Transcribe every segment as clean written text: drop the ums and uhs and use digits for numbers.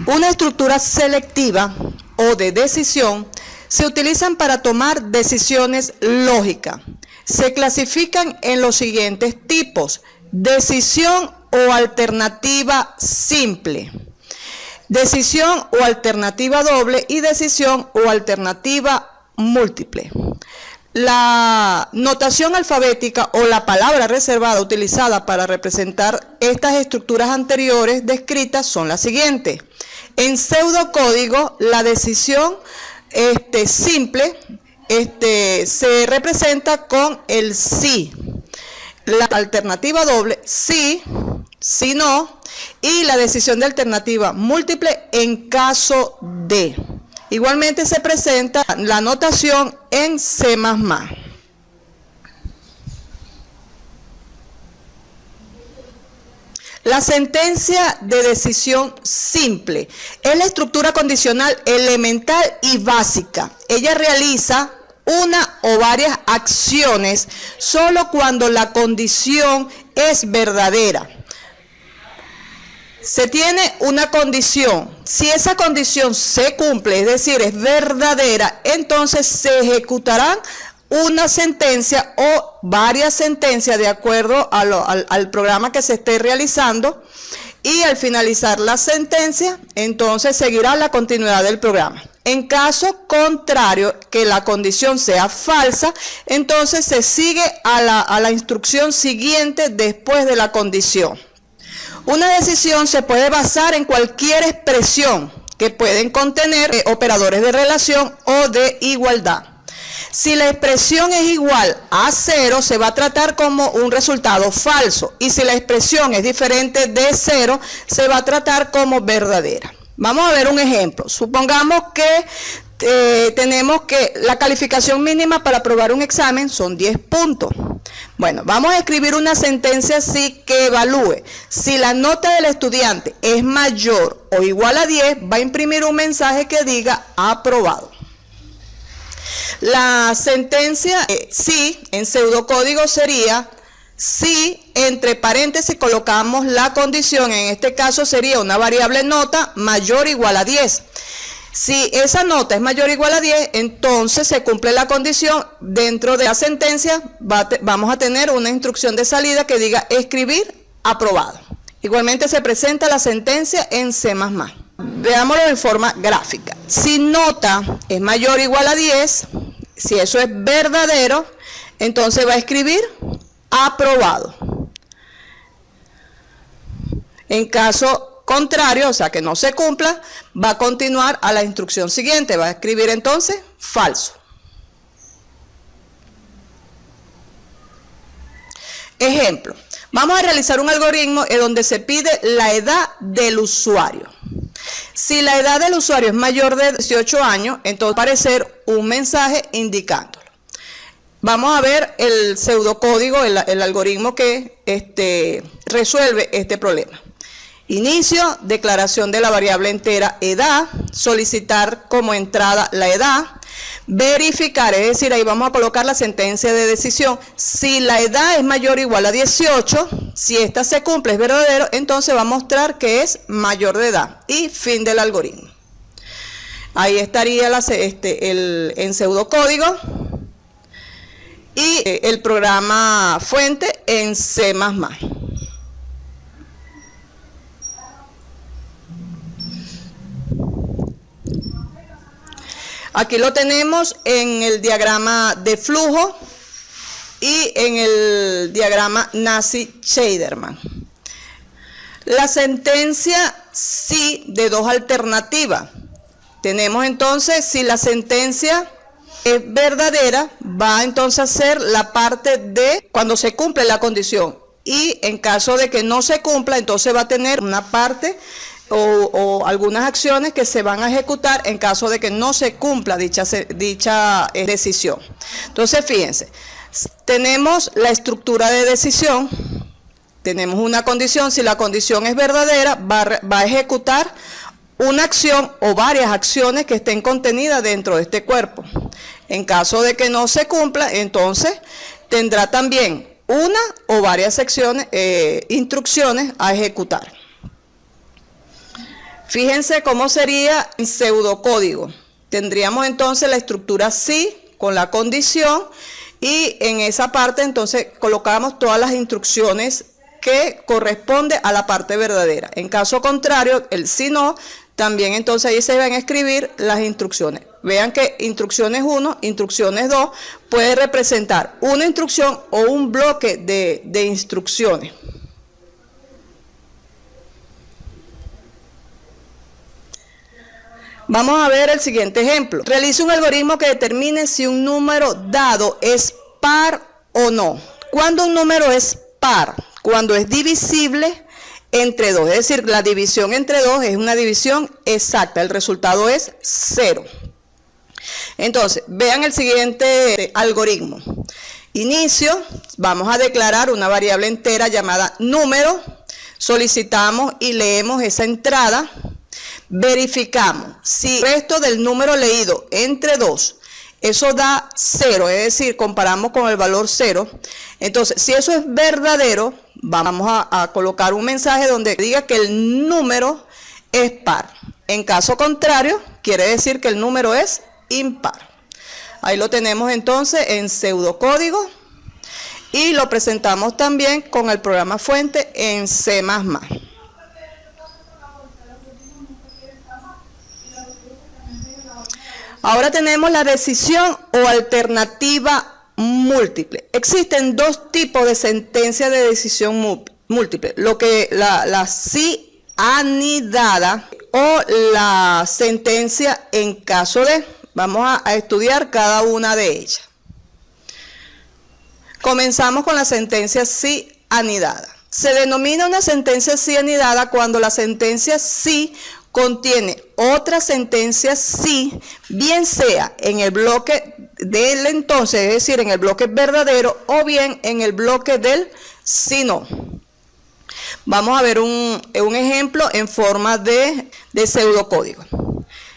Una estructura selectiva o de decisión se utilizan para tomar decisiones lógicas. Se clasifican en los siguientes tipos: decisión o alternativa simple, decisión o alternativa doble y decisión o alternativa múltiple. La notación alfabética o la palabra reservada utilizada para representar estas estructuras anteriores descritas son las siguientes. En pseudocódigo, la decisión simple se representa con el sí. La alternativa doble, sí, sí, no. Y la decisión de alternativa múltiple en caso de. Igualmente se presenta la notación en C++. La sentencia de decisión simple es la estructura condicional elemental y básica. Ella realiza una o varias acciones solo cuando la condición es verdadera. Se tiene una condición. Si esa condición se cumple, es decir, es verdadera, entonces se ejecutarán una sentencia o varias sentencias de acuerdo al programa que se esté realizando, y al finalizar la sentencia, entonces seguirá la continuidad del programa. En caso contrario, que la condición sea falsa, entonces se sigue a la instrucción siguiente después de la condición. Una decisión se puede basar en cualquier expresión que pueden contener operadores de relación o de igualdad. Si la expresión es igual a 0, se va a tratar como un resultado falso. Y si la expresión es diferente de 0, se va a tratar como verdadera. Vamos a ver un ejemplo. Supongamos que tenemos que la calificación mínima para aprobar un examen son 10 puntos. Bueno, vamos a escribir una sentencia así que evalúe. Si la nota del estudiante es mayor o igual a 10, va a imprimir un mensaje que diga aprobado. La sentencia sí en pseudocódigo sería si entre paréntesis colocamos la condición, en este caso sería una variable nota mayor o igual a 10. Si esa nota es mayor o igual a 10, entonces se cumple la condición. Dentro de la sentencia vamos a tener una instrucción de salida que diga escribir aprobado. Igualmente se presenta la sentencia en C++. Veámoslo en forma gráfica. Si nota es mayor o igual a 10, si eso es verdadero, entonces va a escribir aprobado. En caso contrario, o sea que no se cumpla, va a continuar a la instrucción siguiente, va a escribir entonces falso. Ejemplo, vamos a realizar un algoritmo en donde se pide la edad del usuario. Si la edad del usuario es mayor de 18 años, entonces va a aparecer un mensaje indicándolo. Vamos a ver el pseudocódigo, el algoritmo que resuelve este problema. Inicio, declaración de la variable entera edad, solicitar como entrada la edad, verificar, es decir, ahí vamos a colocar la sentencia de decisión. Si la edad es mayor o igual a 18, si esta se cumple, es verdadero, entonces va a mostrar que es mayor de edad y fin del algoritmo. Ahí estaría en pseudocódigo y el programa fuente en C++. Aquí lo tenemos en el diagrama de flujo y en el diagrama Nash-Scheiderman. La sentencia sí de dos alternativas. Tenemos entonces, si la sentencia es verdadera, va entonces a ser la parte de cuando se cumple la condición. Y en caso de que no se cumpla, entonces va a tener una parte o algunas acciones que se van a ejecutar en caso de que no se cumpla dicha decisión. Entonces, fíjense, tenemos la estructura de decisión, tenemos una condición. Si la condición es verdadera, va a ejecutar una acción o varias acciones que estén contenidas dentro de este cuerpo. En caso de que no se cumpla, entonces tendrá también una o varias instrucciones a ejecutar. Fíjense cómo sería el pseudocódigo. Tendríamos entonces la estructura sí con la condición y en esa parte entonces colocamos todas las instrucciones que corresponde a la parte verdadera. En caso contrario, el si no, también entonces ahí se van a escribir las instrucciones. Vean que instrucciones 1, instrucciones 2 puede representar una instrucción o un bloque de instrucciones. Vamos a ver el siguiente ejemplo. Realiza un algoritmo que determine si un número dado es par o no. ¿Cuándo un número es par? Cuando es divisible entre 2. Es decir, la división entre 2 es una división exacta. El resultado es 0. Entonces, vean el siguiente algoritmo. Inicio, vamos a declarar una variable entera llamada número. Solicitamos y leemos esa entrada. Verificamos si el resto del número leído entre 2, eso da 0, es decir, comparamos con el valor 0. Entonces, si eso es verdadero, vamos a colocar un mensaje donde diga que el número es par. En caso contrario, quiere decir que el número es impar. Ahí lo tenemos entonces en pseudocódigo y lo presentamos también con el programa fuente en C++. Ahora tenemos la decisión o alternativa múltiple. Existen dos tipos de sentencias de decisión múltiple. Lo que la sí anidada o la sentencia en caso de. Vamos a estudiar cada una de ellas. Comenzamos con la sentencia sí anidada. Se denomina una sentencia sí anidada cuando la sentencia sí contiene otra sentencia sí, bien sea en el bloque del entonces, es decir, en el bloque verdadero, o bien en el bloque del si no. Vamos a ver un ejemplo en forma de pseudocódigo.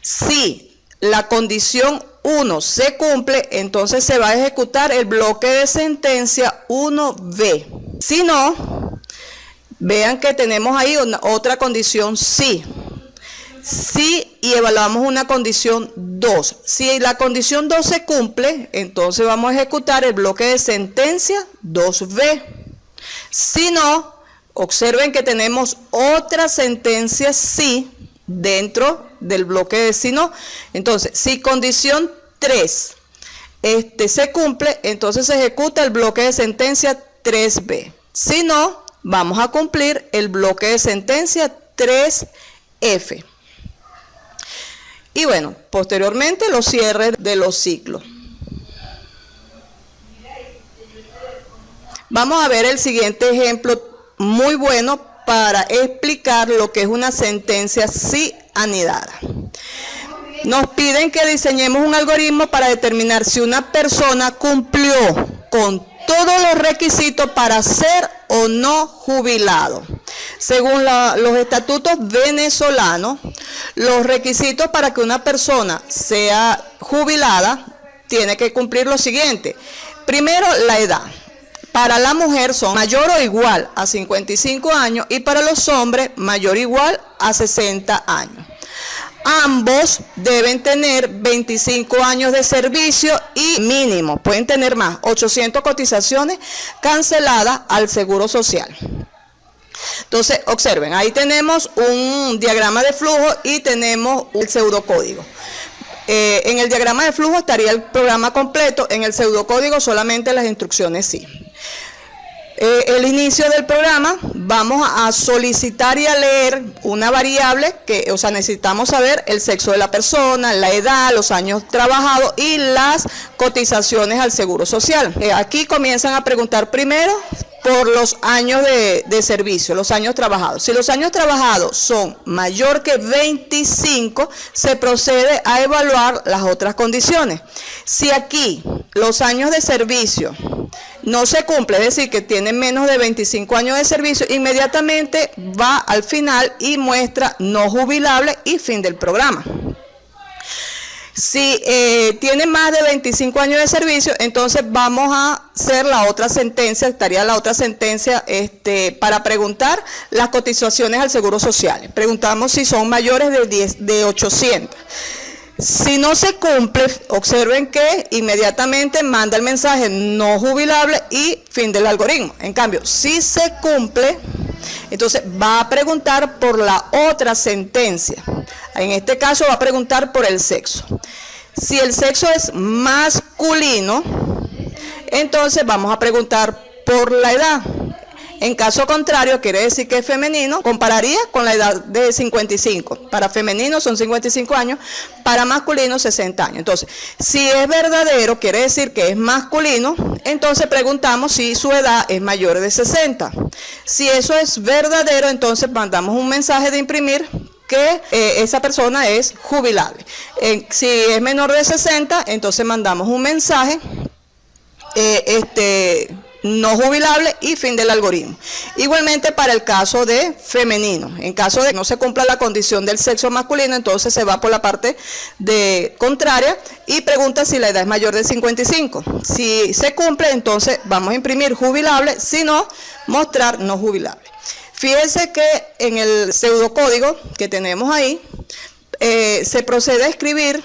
Si la condición 1 se cumple, entonces se va a ejecutar el bloque de sentencia 1b. Si no, vean que tenemos ahí otra condición sí. Sí, y evaluamos una condición 2. Si la condición 2 se cumple, entonces vamos a ejecutar el bloque de sentencia 2b. Si no, observen que tenemos otra sentencia sí dentro del bloque de si no. Entonces, si condición 3 se cumple, entonces se ejecuta el bloque de sentencia 3b. Si no, vamos a cumplir el bloque de sentencia 3f. Y bueno, posteriormente los cierres de los ciclos. Vamos a ver el siguiente ejemplo muy bueno para explicar lo que es una sentencia sí anidada. Nos piden que diseñemos un algoritmo para determinar si una persona cumplió con todos los requisitos para ser o no jubilado. Según los estatutos venezolanos, los requisitos para que una persona sea jubilada tiene que cumplir lo siguiente. Primero, la edad. Para la mujer son mayor o igual a 55 años y para los hombres mayor o igual a 60 años. Ambos deben tener 25 años de servicio y mínimo, pueden tener más, 800 cotizaciones canceladas al Seguro Social. Entonces, observen, ahí tenemos un diagrama de flujo y tenemos el pseudocódigo. En el diagrama de flujo estaría el programa completo, en el pseudocódigo solamente las instrucciones sí. El inicio del programa, vamos a solicitar y a leer una variable que, o sea, necesitamos saber el sexo de la persona, la edad, los años trabajados y las cotizaciones al Seguro Social. Aquí comienzan a preguntar primero por los años de servicio, los años trabajados. Si los años trabajados son mayor que 25, se procede a evaluar las otras condiciones. Si aquí los años de servicio no se cumple, es decir, que tienen menos de 25 años de servicio, inmediatamente va al final y muestra no jubilable y fin del programa. Si tiene más de 25 años de servicio, entonces vamos a hacer la otra sentencia, estaría la otra sentencia para preguntar las cotizaciones al Seguro Social. Preguntamos si son mayores de 800. Si no se cumple, observen que inmediatamente manda el mensaje no jubilable y fin del algoritmo. En cambio, si se cumple, entonces va a preguntar por la otra sentencia. En este caso va a preguntar por el sexo. Si el sexo es masculino, entonces vamos a preguntar por la edad. En caso contrario, quiere decir que es femenino, compararía con la edad de 55. Para femenino son 55 años, para masculino 60 años. Entonces, si es verdadero, quiere decir que es masculino, entonces preguntamos si su edad es mayor de 60. Si eso es verdadero, entonces mandamos un mensaje de imprimir que esa persona es jubilable. Si es menor de 60, entonces mandamos un mensaje no jubilable y fin del algoritmo. Igualmente para el caso de femenino, en caso de que no se cumpla la condición del sexo masculino, entonces se va por la parte contraria y pregunta si la edad es mayor de 55. Si se cumple, entonces vamos a imprimir jubilable, si no, mostrar no jubilable. Fíjense que en el pseudocódigo que tenemos ahí, se procede a escribir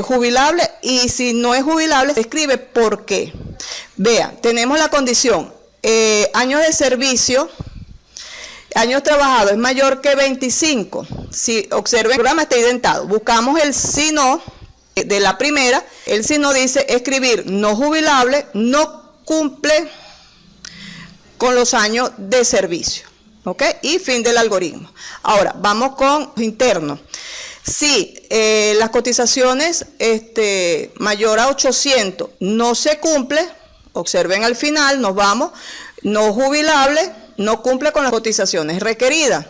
jubilable, y si no es jubilable, se escribe por qué. Vean, tenemos la condición, años de servicio, años trabajados es mayor que 25. Si observen, el programa está identado. Buscamos el si no de la primera. El si no dice escribir no jubilable, no cumple con los años de servicio. ¿Ok? Y fin del algoritmo. Ahora, vamos con interno. Si las cotizaciones mayor a 800 no se cumple, observen al final, nos vamos, no jubilable, no cumple con las cotizaciones requeridas.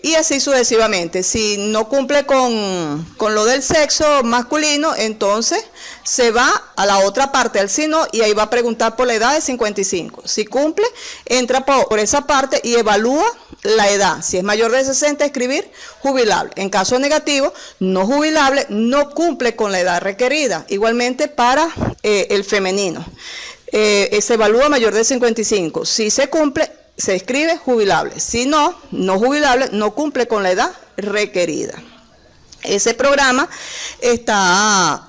Y así sucesivamente. Si no cumple con lo del sexo masculino, entonces se va a la otra parte, al si no, y ahí va a preguntar por la edad de 55. Si cumple, entra por esa parte y evalúa la edad. Si es mayor de 60, escribir jubilable. En caso negativo, no jubilable, no cumple con la edad requerida. Igualmente para el femenino. Se evalúa mayor de 55. Si se cumple, se escribe jubilable. Si no, no jubilable, no cumple con la edad requerida. Ese programa está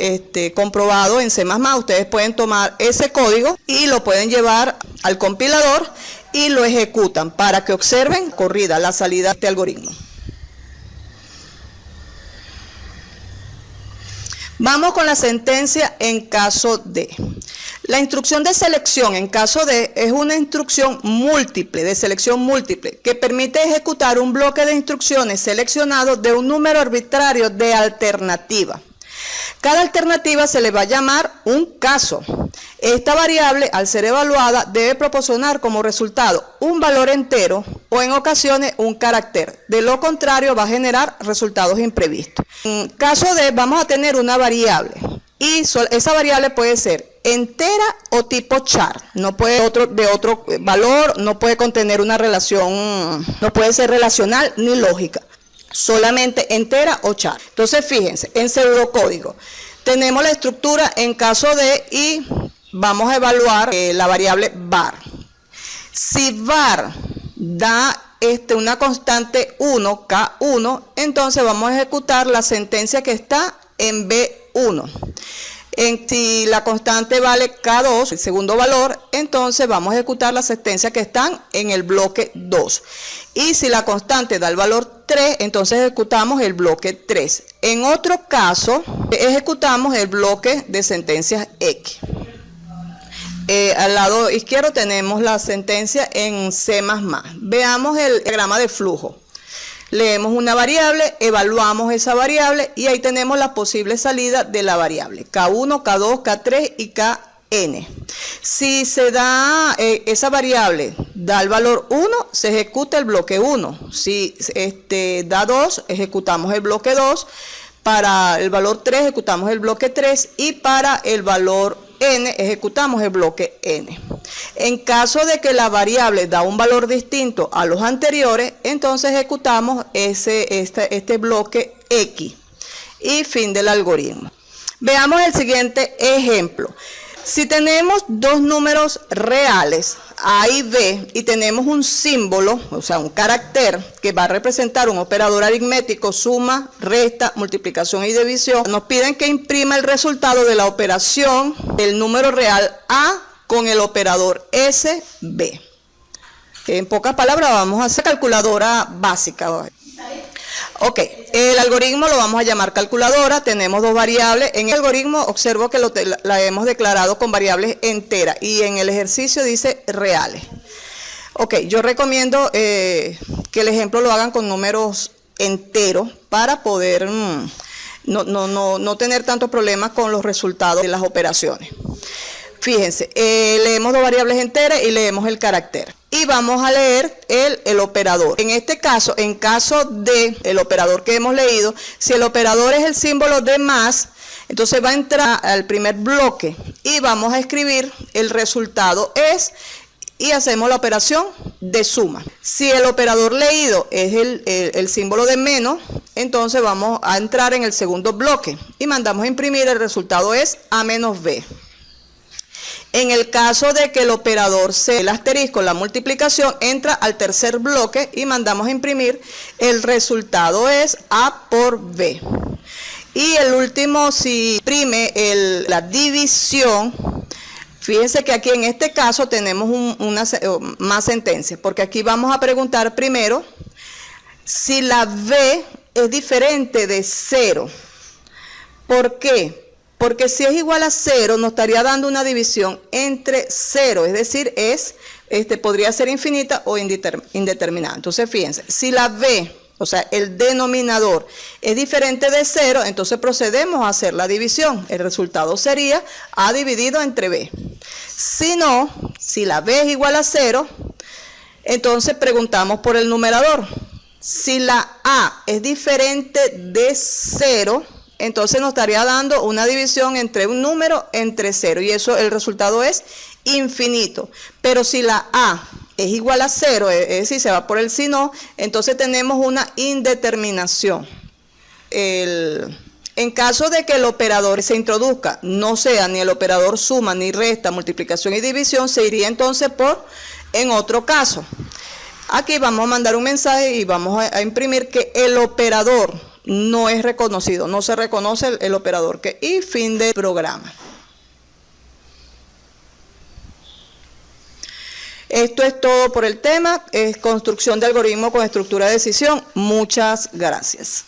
comprobado en C++. Ustedes pueden tomar ese código y lo pueden llevar al compilador y lo ejecutan para que observen corrida la salida de este algoritmo. Vamos con la sentencia en caso de. La instrucción de selección en caso de es una instrucción múltiple, de selección múltiple, que permite ejecutar un bloque de instrucciones seleccionado de un número arbitrario de alternativa. Cada alternativa se le va a llamar un caso. Esta variable, al ser evaluada, debe proporcionar como resultado un valor entero o en ocasiones un carácter. De lo contrario, va a generar resultados imprevistos. En caso de, vamos a tener una variable y esa variable puede ser entera o tipo char. No puede de otro valor, no puede contener una relación, no puede ser relacional ni lógica. Solamente entera o char. Entonces, fíjense, en pseudocódigo tenemos la estructura en caso de y vamos a evaluar la variable var. Si var da una constante 1, K1, entonces vamos a ejecutar la sentencia que está en B1. Si la constante vale K2, el segundo valor, entonces vamos a ejecutar las sentencias que están en el bloque 2. Y si la constante da el valor 3, entonces ejecutamos el bloque 3. En otro caso, ejecutamos el bloque de sentencias X. Al lado izquierdo tenemos la sentencia en C++. Veamos el diagrama de flujo. Leemos una variable, evaluamos esa variable y ahí tenemos las posibles salidas de la variable. K1, K2, K3 y Kn. Si se da esa variable, da el valor 1, se ejecuta el bloque 1. Si da 2, ejecutamos el bloque 2. Para el valor 3, ejecutamos el bloque 3. Y para el valor n, ejecutamos el bloque n. En caso de que la variable da un valor distinto a los anteriores, entonces ejecutamos este bloque x. y fin del algoritmo. Veamos el siguiente ejemplo. Si tenemos dos números reales, A y B, y tenemos un símbolo, o sea, un carácter que va a representar un operador aritmético, suma, resta, multiplicación y división, nos piden que imprima el resultado de la operación del número real A con el operador SB. En pocas palabras, vamos a hacer calculadora básica. Ok, el algoritmo lo vamos a llamar calculadora, tenemos dos variables. En el algoritmo observo que la hemos declarado con variables enteras y en el ejercicio dice reales. Ok, yo recomiendo que el ejemplo lo hagan con números enteros para poder no tener tantos problemas con los resultados de las operaciones. Fíjense, leemos dos variables enteras y leemos el carácter. Y vamos a leer el operador. En este caso, en caso de el operador que hemos leído, si el operador es el símbolo de más, entonces va a entrar al primer bloque y vamos a escribir el resultado es y hacemos la operación de suma. Si el operador leído es el símbolo de menos, entonces vamos a entrar en el segundo bloque y mandamos a imprimir el resultado es A menos B. En el caso de que el operador sea el asterisco, la multiplicación, entra al tercer bloque y mandamos a imprimir el resultado es A por B. Y el último, si imprime la división, fíjense que aquí en este caso tenemos más sentencias, porque aquí vamos a preguntar primero si la B es diferente de 0. ¿Por qué? Porque si es igual a 0, nos estaría dando una división entre 0, es decir, podría ser infinita o indeterminada. Entonces, fíjense, si la B, o sea, el denominador, es diferente de 0, entonces procedemos a hacer la división. El resultado sería A dividido entre B. Si no, si la B es igual a 0, entonces preguntamos por el numerador. Si la A es diferente de 0, entonces nos estaría dando una división entre un número entre 0 y eso el resultado es infinito. Pero si la A es igual a 0, es decir, se va por el si no, entonces tenemos una indeterminación. En caso de que el operador se introduzca, no sea ni el operador suma, ni resta, multiplicación y división, se iría entonces en otro caso. Aquí vamos a mandar un mensaje y vamos a imprimir que el operador no es reconocido, no se reconoce el operador y fin del programa. Esto es todo por el tema, es construcción de algoritmo con estructura de decisión. Muchas gracias.